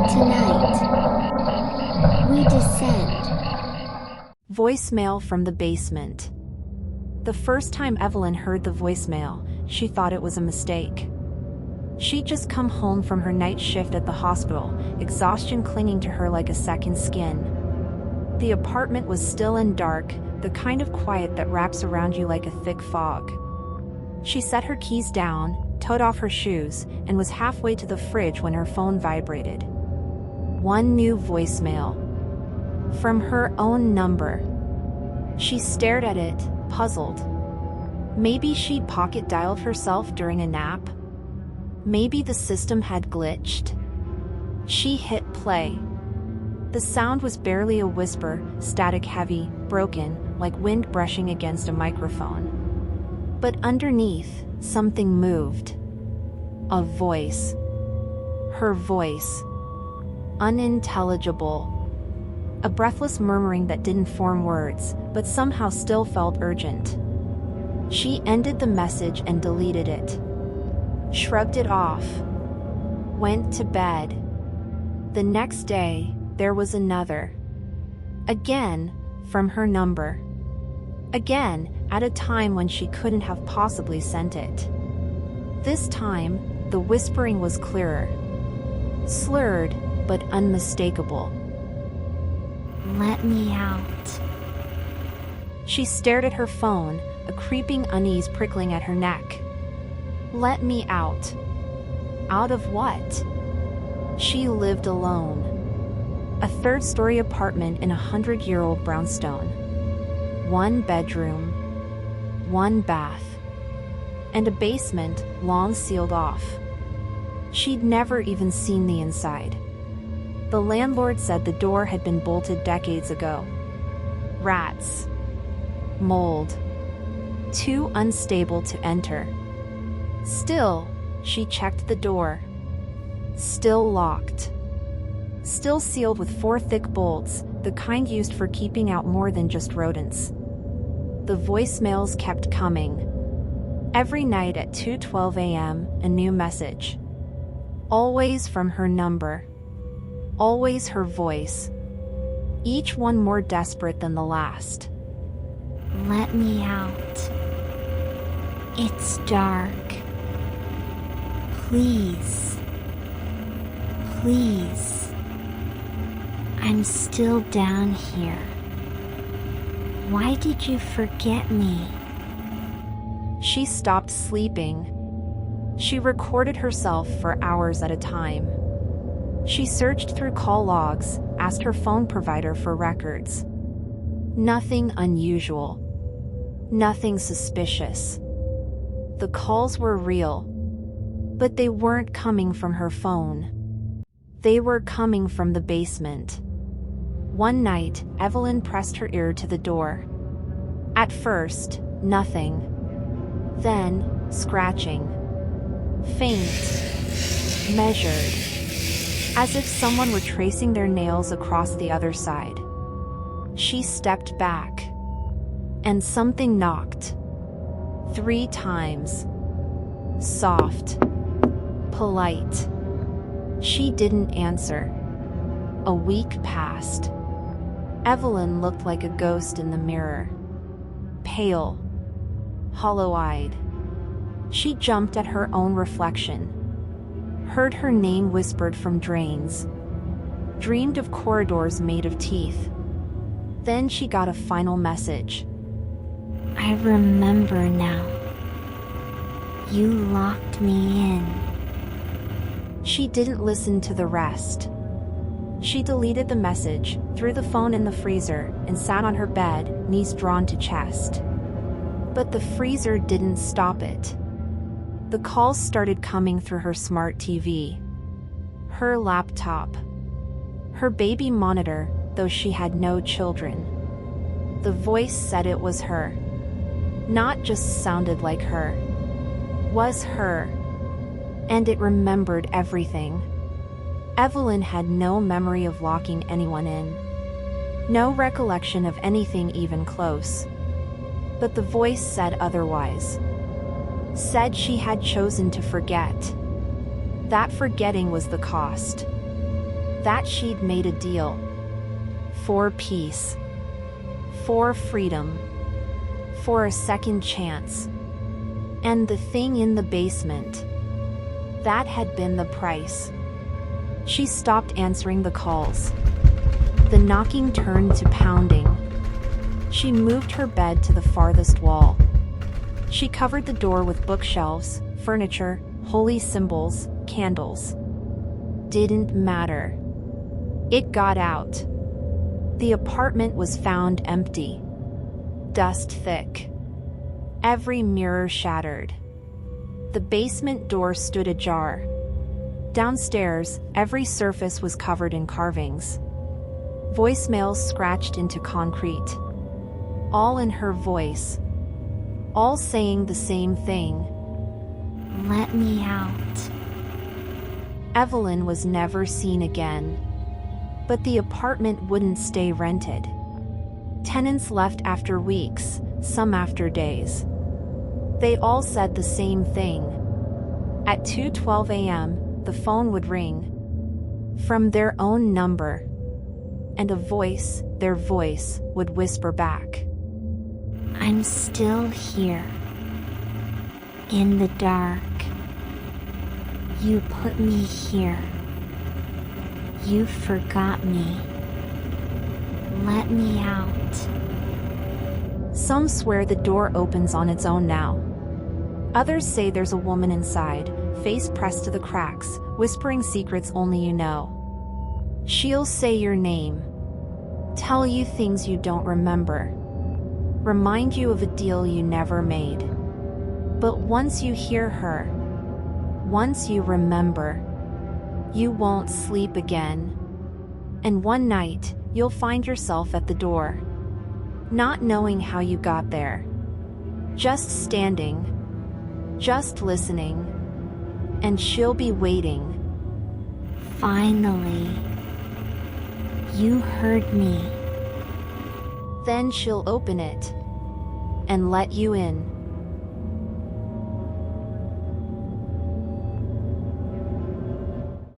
Tonight, we descend. Voicemail from the basement. The first time Evelyn heard the voicemail, she thought it was a mistake. She'd just come home from her night shift at the hospital, exhaustion clinging to her like a second skin. The apartment was still and dark, the kind of quiet that wraps around you like a thick fog. She set her keys down, toed off her shoes, and was halfway to the fridge when her phone vibrated. One new voicemail. From her own number. She stared at it, puzzled. Maybe she'd pocket-dialed herself during a nap? Maybe the system had glitched? She hit play. The sound was barely a whisper, static-heavy, broken, like wind brushing against a microphone. But underneath, something moved. A voice. Her voice. Unintelligible. A breathless murmuring that didn't form words, but somehow still felt urgent. She ended the message and deleted it. Shrugged it off. Went to bed. The next day, there was another. Again, from her number. Again, at a time when she couldn't have possibly sent it. This time, the whispering was clearer. Slurred, but unmistakable. Let me out. She stared at her phone, a creeping unease prickling at her neck. Let me out. Out of what? She lived alone. A third-story apartment in a 100-year-old brownstone. One bedroom. One bath. And a basement, long sealed off. She'd never even seen the inside. The landlord said the door had been bolted decades ago. Rats. Mold. Too unstable to enter. Still, she checked the door. Still locked. Still sealed with 4 thick bolts, the kind used for keeping out more than just rodents. The voicemails kept coming. Every night at 2:12 a.m., a new message. Always from her number. Always her voice. Each one more desperate than the last. Let me out. It's dark. Please. Please. I'm still down here. Why did you forget me? She stopped sleeping. She recorded herself for hours at a time. She searched through call logs, asked her phone provider for records. Nothing unusual. Nothing suspicious. The calls were real. But they weren't coming from her phone. They were coming from the basement. One night, Evelyn pressed her ear to the door. At first, nothing. Then, scratching. Faint. Measured. As if someone were tracing their nails across the other side. She stepped back. And something knocked. 3 times. Soft. Polite. She didn't answer. A week passed. Evelyn looked like a ghost in the mirror. Pale. Hollow-eyed. She jumped at her own reflection. Heard her name whispered from drains. Dreamed of corridors made of teeth. Then she got a final message. I remember now. You locked me in. She didn't listen to the rest. She deleted the message, threw the phone in the freezer, and sat on her bed, knees drawn to chest. But the freezer didn't stop it. The calls started coming through her smart TV. Her laptop. Her baby monitor, though she had no children. The voice said it was her. Not just sounded like her. Was her. And it remembered everything. Evelyn had no memory of locking anyone in. No recollection of anything even close. But the voice said otherwise. Said she had chosen to forget. That forgetting was the cost. That she'd made a deal. For peace. For freedom. For a second chance. And the thing in the basement. That had been the price. She stopped answering the calls. The knocking turned to pounding. She moved her bed to the farthest wall. She covered the door with bookshelves, furniture, holy symbols, candles. Didn't matter. It got out. The apartment was found empty. Dust thick. Every mirror shattered. The basement door stood ajar. Downstairs, every surface was covered in carvings. Voicemails scratched into concrete. All in her voice. All saying the same thing. Let me out. Evelyn was never seen again. But the apartment wouldn't stay rented. Tenants left after weeks, some after days. They all said the same thing. At 2:12 a.m., the phone would ring. From their own number. And a voice, their voice, would whisper back. I'm still here. In the dark. You put me here. You forgot me. Let me out. Some swear the door opens on its own now. Others say there's a woman inside, face pressed to the cracks, whispering secrets only you know. She'll say your name. Tell you things you don't remember. Remind you of a deal you never made. But once you hear her, once you remember, you won't sleep again. And one night, you'll find yourself at the door. Not knowing how you got there. Just standing. Just listening. And she'll be waiting. Finally. You heard me. Then she'll open it. And let you in.